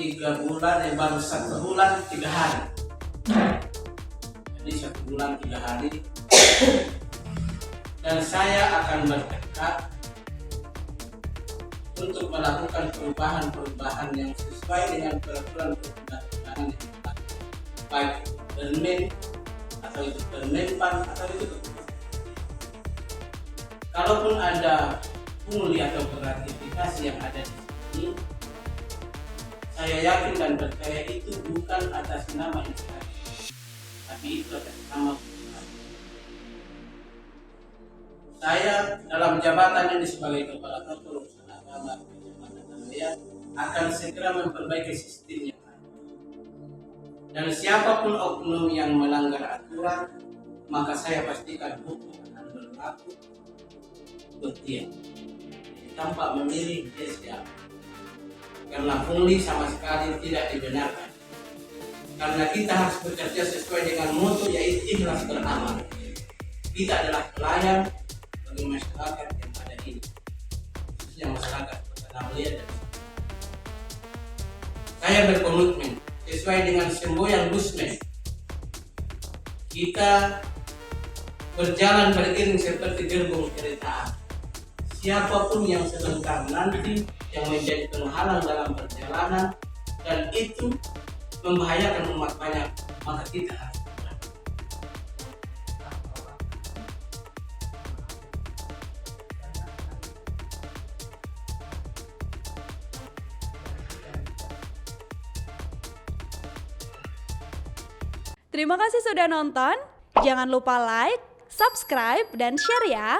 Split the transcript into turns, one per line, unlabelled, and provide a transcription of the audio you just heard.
3 bulan, baru 1 bulan 3 hari. Jadi 1 bulan 3 hari. Dan saya akan bertekad untuk melakukan perubahan-perubahan yang sesuai dengan peraturan perundang-undangan yang berlaku, baik Permen atau itu Permenpan atau itu keputusan. Kalaupun ada pungli atau gratifikasi yang ada di sini, saya yakin dan percaya itu bukan atas nama instansi, tapi itu atas nama perusahaan. Saya dalam jabatan ini sebagai Kepala Kantor Urusan Agama Kecamatan Tanaya akan segera memperbaiki sistem yang ada. Dan siapapun oknum yang melanggar aturan, maka saya pastikan hukum akan berlaku bertiap, tanpa memilih dia siapa. Karena pungli sama sekali tidak dibenarkan. Karena kita harus bekerja sesuai dengan moto, yaitu ikhlas beramal. Kita adalah pelayan bagi masyarakat yang ada ini, khususnya masyarakat Kota Namlia. Saya berkomitmen sesuai dengan semboyan Gusmen. Kita berjalan beriring seperti gerbong kereta api. Siapapun yang sebentar nanti yang menjadi penghalang dalam perjalanan dan itu membahayakan umat banyak, maka kita harus bergerak.
Terima kasih sudah nonton. Jangan lupa like, subscribe, dan share ya.